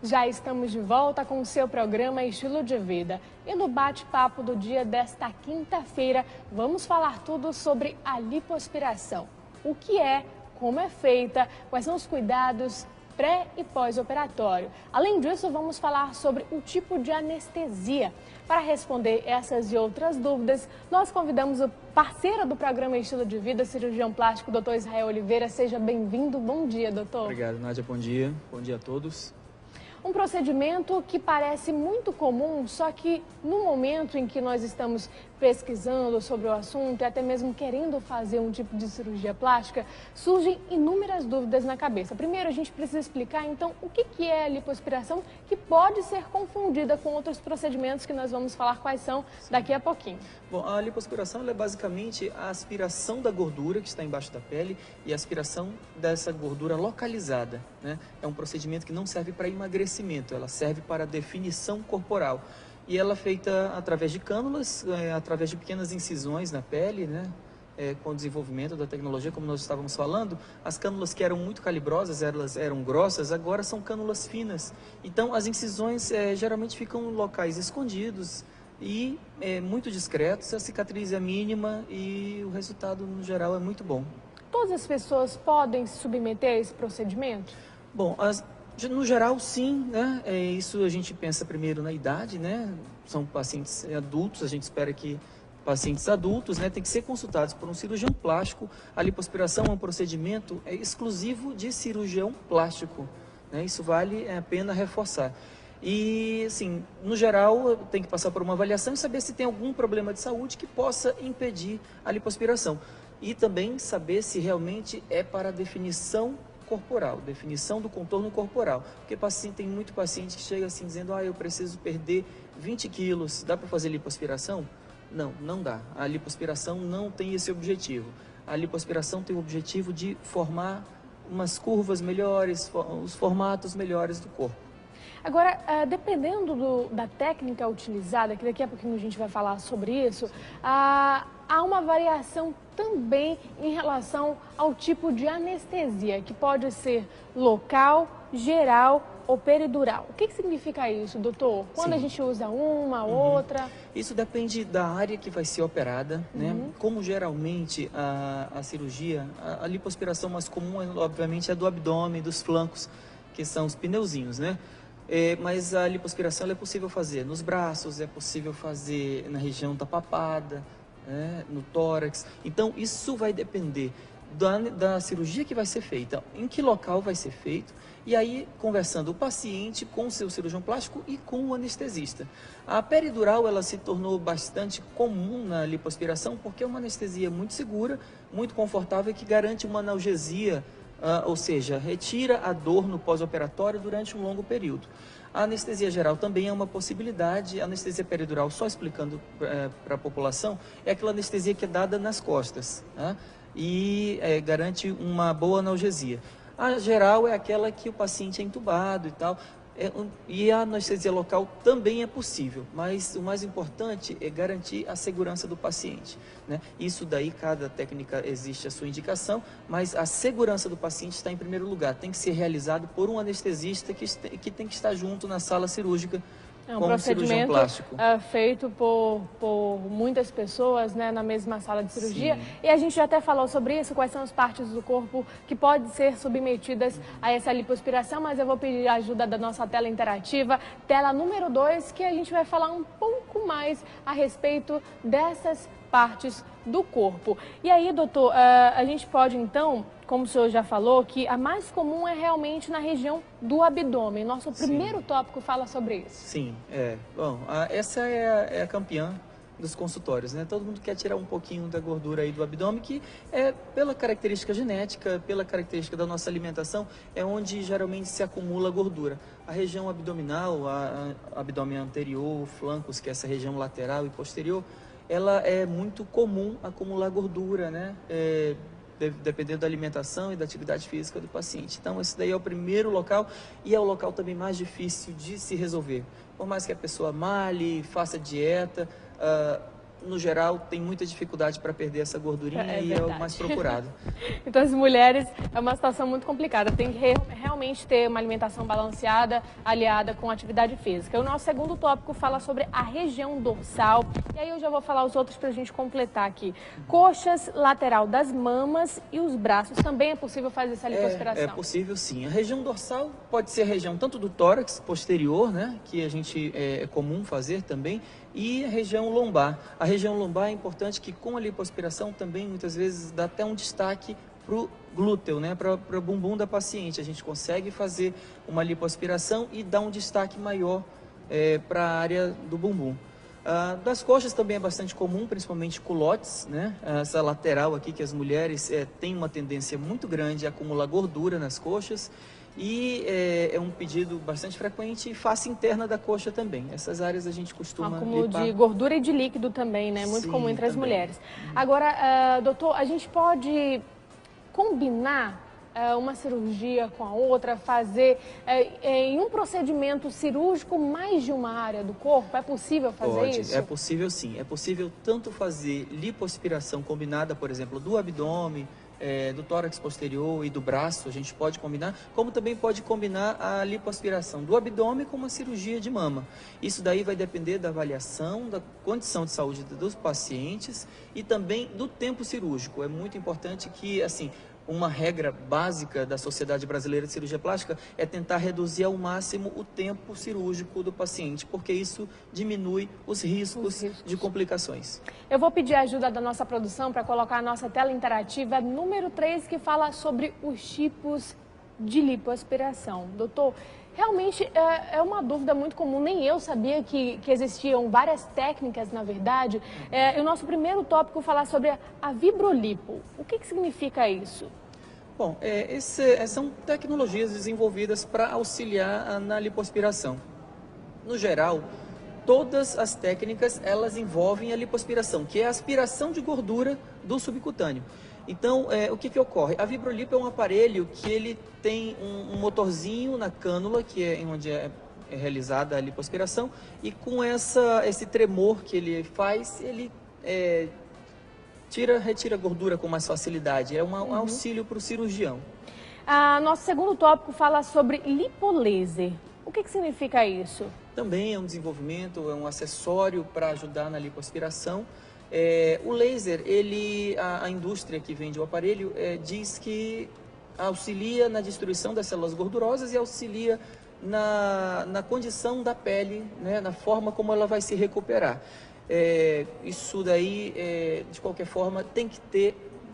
Já estamos de volta com o seu programa Estilo de Vida. E no bate-papo do dia desta quinta-feira, vamos falar tudo sobre a lipoaspiração. O que é, como é feita, quais são os cuidados pré e pós-operatório. Além disso, vamos falar sobre o tipo de anestesia. Para responder essas e outras dúvidas, nós convidamos o parceiro do programa Estilo de Vida, cirurgião plástico, Dr. Israel Oliveira. Seja bem-vindo. Bom dia, doutor. Obrigado, Nádia. Bom dia. Bom dia a todos. Um procedimento que parece muito comum, só que no momento em que nós estamos pesquisando sobre o assunto e até mesmo querendo fazer um tipo de cirurgia plástica, surgem inúmeras dúvidas na cabeça. Primeiro, a gente precisa explicar, então, o que é a lipoaspiração, que pode ser confundida com outros procedimentos que nós vamos falar quais são daqui a pouquinho. Bom, a lipoaspiração é basicamente a aspiração da gordura que está embaixo da pele e a aspiração dessa gordura localizada, né? É um procedimento que não serve para emagrecimento, ela serve para definição corporal. E ela é feita através de cânulas, através de pequenas incisões na pele, né? Com o desenvolvimento da tecnologia, como nós estávamos falando, as cânulas que eram muito calibrosas, elas eram grossas, agora são cânulas finas. Então, as incisões geralmente ficam em locais escondidos e muito discretos, a cicatriz é mínima e o resultado, no geral, é muito bom. Todas as pessoas podem se submeter a esse procedimento? Bom, no geral, sim, né? Isso a gente pensa primeiro na idade, né? São pacientes adultos, a gente espera que pacientes adultos, né, tem que ser consultados por um cirurgião plástico. A lipoaspiração é um procedimento exclusivo de cirurgião plástico, né? Isso vale a pena reforçar. E, assim, no geral, tem que passar por uma avaliação e saber se tem algum problema de saúde que possa impedir a lipoaspiração. E também saber se realmente é para a definição corporal, definição do contorno corporal. Porque tem muito paciente que chega assim dizendo, eu preciso perder 20 quilos, dá para fazer lipoaspiração? Não, não dá. A lipoaspiração não tem esse objetivo. A lipoaspiração tem o objetivo de formar umas curvas melhores, os formatos melhores do corpo. Agora, dependendo da técnica utilizada, que daqui a pouquinho a gente vai falar sobre isso, há uma variação também em relação ao tipo de anestesia, que pode ser local, geral ou peridural. O que significa isso, doutor? Quando a gente usa uma, outra? Isso depende da área que vai ser operada, né? Como geralmente a cirurgia, a lipoaspiração mais comum, obviamente, é do abdômen, dos flancos, que são os pneuzinhos, né? Mas a lipoaspiração é possível fazer nos braços, é possível fazer na região da papada, no tórax. Então, isso vai depender da cirurgia que vai ser feita, em que local vai ser feito, e aí conversando o paciente com o seu cirurgião plástico e com o anestesista. A peridural, ela se tornou bastante comum na lipoaspiração porque é uma anestesia muito segura, muito confortável e que garante uma analgesia, ou seja, retira a dor no pós-operatório durante um longo período. A anestesia geral também é uma possibilidade. A anestesia peridural, só explicando para a população, é aquela anestesia que é dada nas costas, né? E garante uma boa analgesia. A geral é aquela que o paciente é entubado e tal. E a anestesia local também é possível, mas o mais importante é garantir a segurança do paciente, né? Isso daí, cada técnica existe a sua indicação, mas a segurança do paciente está em primeiro lugar. Tem que ser realizado por um anestesista que tem que estar junto na sala cirúrgica. É um procedimento feito por muitas pessoas, né, na mesma sala de cirurgia. Sim. E a gente já até falou sobre isso, quais são as partes do corpo que podem ser submetidas a essa lipoaspiração, mas eu vou pedir a ajuda da nossa tela interativa, tela número 2, que a gente vai falar um pouco mais a respeito dessas partes do corpo. E aí, doutor, a gente pode então, como o senhor já falou, que a mais comum é realmente na região do abdômen. Nosso primeiro tópico fala sobre isso. Sim, Bom, essa é a campeã dos consultórios, né? Todo mundo quer tirar um pouquinho da gordura aí do abdômen, que é pela característica genética, pela característica da nossa alimentação, é onde geralmente se acumula gordura. A região abdominal, abdômen anterior, flancos, que é essa região lateral e posterior, ela é muito comum acumular gordura, né? Dependendo da alimentação e da atividade física do paciente. Então, esse daí é o primeiro local e é o local também mais difícil de se resolver. Por mais que a pessoa malhe, faça dieta, no geral, tem muita dificuldade para perder essa gordurinha e é o mais procurado. Então, as mulheres, é uma situação muito complicada. Tem que realmente ter uma alimentação balanceada, aliada com atividade física. O nosso segundo tópico fala sobre a região dorsal. E aí eu já vou falar os outros para a gente completar aqui. Coxas, lateral das mamas e os braços. Também é possível fazer essa lipoaspiração? É possível, sim. A região dorsal pode ser a região tanto do tórax posterior, né, que a gente é comum fazer também, e a região lombar. A região lombar é importante que com a lipoaspiração também muitas vezes dá até um destaque para o glúteo, né, para o bumbum da paciente. A gente consegue fazer uma lipoaspiração e dar um destaque maior para a área do bumbum. Das coxas também é bastante comum, principalmente culotes, né? Essa lateral aqui que as mulheres têm uma tendência muito grande a acumular gordura nas coxas. E é um pedido bastante frequente e face interna da coxa também. Essas áreas a gente costuma acúmulo limpar. De gordura e de líquido também, né? Muito comum entre as mulheres. Agora, doutor, a gente pode combinar uma cirurgia com a outra, fazer em um procedimento cirúrgico mais de uma área do corpo? É possível fazer isso? É possível, sim. É possível tanto fazer lipoaspiração combinada, por exemplo, do abdômen, do tórax posterior e do braço, a gente pode combinar, como também pode combinar a lipoaspiração do abdômen com uma cirurgia de mama. Isso daí vai depender da avaliação, da condição de saúde dos pacientes e também do tempo cirúrgico. É muito importante que, assim, uma regra básica da Sociedade Brasileira de Cirurgia Plástica é tentar reduzir ao máximo o tempo cirúrgico do paciente, porque isso diminui os riscos de complicações. Eu vou pedir a ajuda da nossa produção para colocar a nossa tela interativa número 3, que fala sobre os tipos de lipoaspiração. Doutor, realmente é uma dúvida muito comum, nem eu sabia que existiam várias técnicas, na verdade. O nosso primeiro tópico fala sobre a vibrolipo. O que significa isso? Bom, são tecnologias desenvolvidas para auxiliar na lipoaspiração. No geral, todas as técnicas elas envolvem a lipoaspiração, que é a aspiração de gordura do subcutâneo. Então, o que ocorre? A vibrolipo é um aparelho que ele tem um motorzinho na cânula, que é onde é realizada a lipoaspiração, e com esse tremor que ele faz, ele retira a gordura com mais facilidade. É um auxílio para o cirurgião. Nosso segundo tópico fala sobre lipolaser. O que significa isso? Também é um desenvolvimento, é um acessório para ajudar na lipoaspiração. O laser, a indústria que vende o aparelho diz que auxilia na destruição das células gordurosas e auxilia na condição da pele, né, na forma como ela vai se recuperar. Isso daí, de qualquer forma, tem que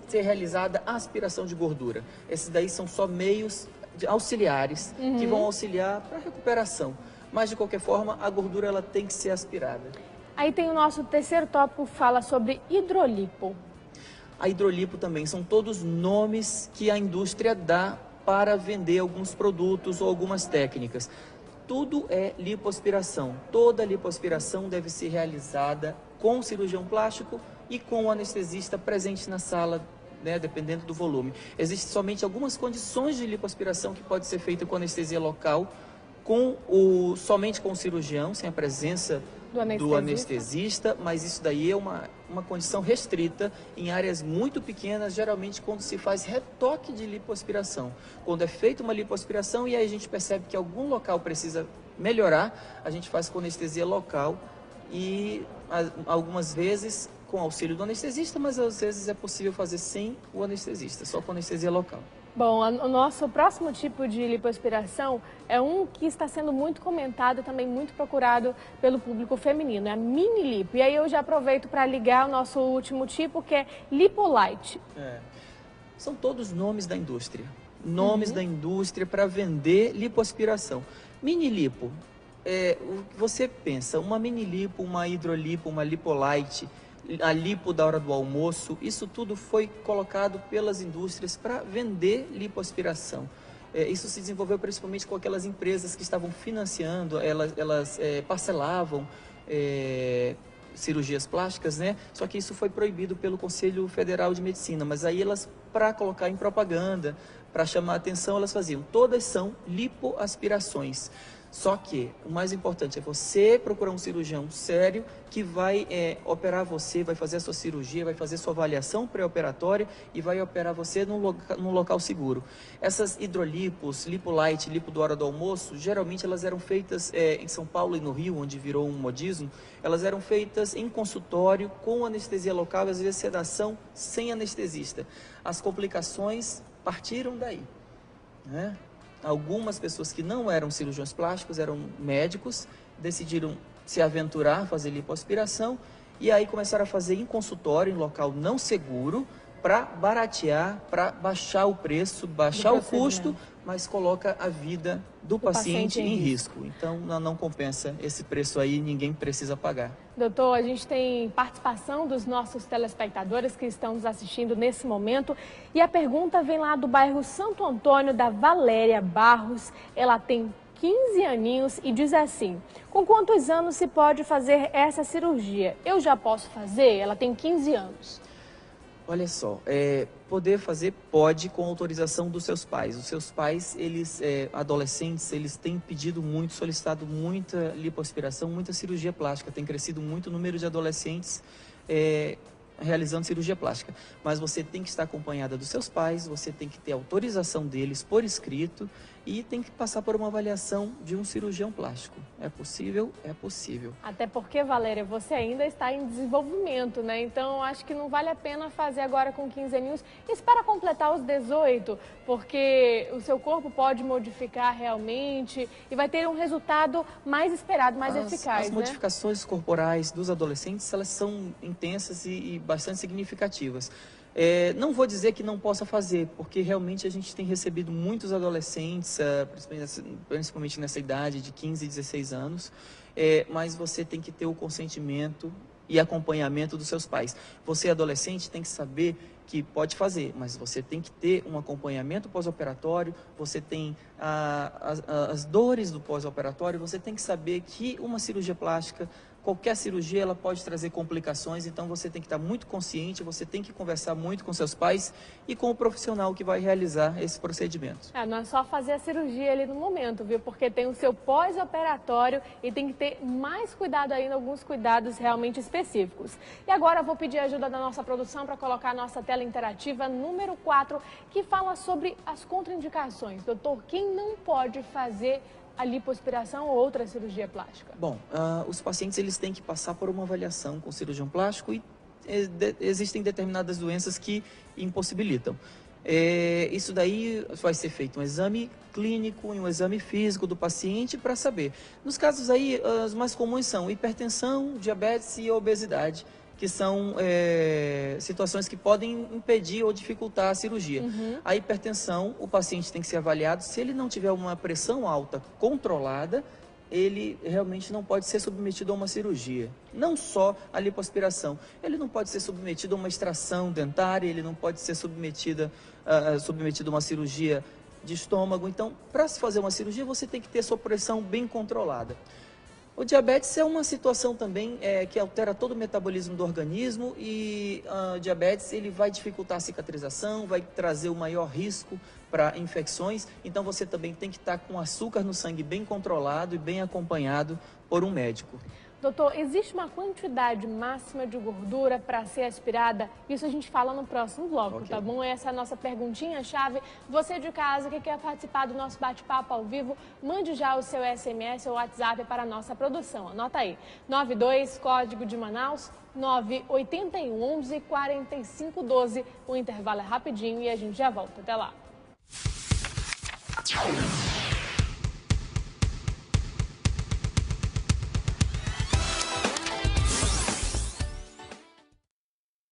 ser realizada a aspiração de gordura. Esses daí são só meios auxiliares que vão auxiliar para a recuperação. Mas, de qualquer forma, a gordura ela tem que ser aspirada. Aí tem o nosso terceiro tópico, fala sobre hidrolipo. A hidrolipo também são todos nomes que a indústria dá para vender alguns produtos ou algumas técnicas. Tudo é lipoaspiração. Toda lipoaspiração deve ser realizada com o cirurgião plástico e com o anestesista presente na sala, né, dependendo do volume. Existem somente algumas condições de lipoaspiração que pode ser feita com anestesia local, somente com o cirurgião, sem a presença do anestesista, mas isso daí é uma condição restrita em áreas muito pequenas, geralmente quando se faz retoque de lipoaspiração. Quando é feita uma lipoaspiração e aí a gente percebe que algum local precisa melhorar, a gente faz com anestesia local e algumas vezes com auxílio do anestesista, mas às vezes é possível fazer sem o anestesista, só com anestesia local. Bom, o nosso próximo tipo de lipoaspiração é um que está sendo muito comentado e também muito procurado pelo público feminino, é a mini lipo. E aí eu já aproveito para ligar o nosso último tipo, que é lipolite. São todos nomes da indústria. Nomes da indústria para vender lipoaspiração. Mini lipo, o que você pensa, uma mini lipo, uma hidrolipo, uma lipolite, a lipo da hora do almoço, isso tudo foi colocado pelas indústrias para vender lipoaspiração. Isso se desenvolveu principalmente com aquelas empresas que estavam financiando, elas parcelavam cirurgias plásticas, né? Só que isso foi proibido pelo Conselho Federal de Medicina, mas aí elas, para colocar em propaganda, para chamar a atenção, elas faziam. Todas são lipoaspirações. Só que o mais importante é você procurar um cirurgião sério que vai operar você, vai fazer a sua cirurgia, vai fazer a sua avaliação pré-operatória e vai operar você num local seguro. Essas hidrolipos, lipo light, lipo do hora do almoço, geralmente elas eram feitas em São Paulo e no Rio, onde virou um modismo, elas eram feitas em consultório, com anestesia local, às vezes sedação, sem anestesista. As complicações partiram daí, né? Algumas pessoas que não eram cirurgiões plásticos, eram médicos, decidiram se aventurar a fazer lipoaspiração e aí começaram a fazer em consultório, em local não seguro, para baratear, para baixar o preço, baixar o custo, mas coloca a vida do paciente em risco. Então, não compensa esse preço aí, ninguém precisa pagar. Doutor, a gente tem participação dos nossos telespectadores que estão nos assistindo nesse momento. E a pergunta vem lá do bairro Santo Antônio, da Valéria Barros. Ela tem 15 aninhos e diz assim: com quantos anos se pode fazer essa cirurgia? Eu já posso fazer? Ela tem 15 anos. Olha só, poder fazer pode com autorização dos seus pais. Os seus pais, eles, adolescentes, eles têm pedido muito, solicitado muita lipoaspiração, muita cirurgia plástica. Tem crescido muito o número de adolescentes realizando cirurgia plástica. Mas você tem que estar acompanhada dos seus pais, você tem que ter autorização deles por escrito e tem que passar por uma avaliação de um cirurgião plástico. É possível? É possível. Até porque, Valéria, você ainda está em desenvolvimento, né? Então, acho que não vale a pena fazer agora com 15 aninhos. Isso para completar os 18, porque o seu corpo pode modificar realmente e vai ter um resultado mais esperado, mais eficaz, As modificações corporais dos adolescentes, elas são intensas e bastante significativas. Não vou dizer que não possa fazer, porque realmente a gente tem recebido muitos adolescentes, principalmente nessa idade de 15, 16 anos, mas você tem que ter o consentimento e acompanhamento dos seus pais. Você, adolescente, tem que saber que pode fazer, mas você tem que ter um acompanhamento pós-operatório, você tem as dores do pós-operatório, você tem que saber que uma cirurgia plástica, qualquer cirurgia, ela pode trazer complicações, então você tem que estar muito consciente, você tem que conversar muito com seus pais e com o profissional que vai realizar esse procedimento. Não é só fazer a cirurgia ali no momento, viu? Porque tem o seu pós-operatório e tem que ter mais cuidado ainda, alguns cuidados realmente específicos. E agora eu vou pedir a ajuda da nossa produção para colocar a nossa tela interativa número 4, que fala sobre as contraindicações. Doutor, quem não pode fazer a lipoaspiração ou outra cirurgia plástica? Bom, os pacientes eles têm que passar por uma avaliação com o cirurgião plástico e existem determinadas doenças que impossibilitam. Isso daí vai ser feito um exame clínico e um exame físico do paciente para saber. Nos casos aí, os mais comuns são hipertensão, diabetes e obesidade, que são situações que podem impedir ou dificultar a cirurgia. A hipertensão, o paciente tem que ser avaliado. Se ele não tiver uma pressão alta controlada, ele realmente não pode ser submetido a uma cirurgia. Não só a lipoaspiração, ele não pode ser submetido a uma extração dentária, ele não pode ser submetido a uma cirurgia de estômago. Então, para se fazer uma cirurgia, você tem que ter sua pressão bem controlada. O diabetes é uma situação também que altera todo o metabolismo do organismo e o diabetes ele vai dificultar a cicatrização, vai trazer o maior risco para infecções. Então você também tem que estar com açúcar no sangue bem controlado e bem acompanhado por um médico. Doutor, existe uma quantidade máxima de gordura para ser aspirada? Isso a gente fala no próximo bloco, Tá bom? Essa é a nossa perguntinha-chave. Você de casa que quer participar do nosso bate-papo ao vivo, mande já o seu SMS ou WhatsApp para a nossa produção. Anota aí, 92, código de Manaus, 981 11 45 12. O intervalo é rapidinho e a gente já volta. Até lá.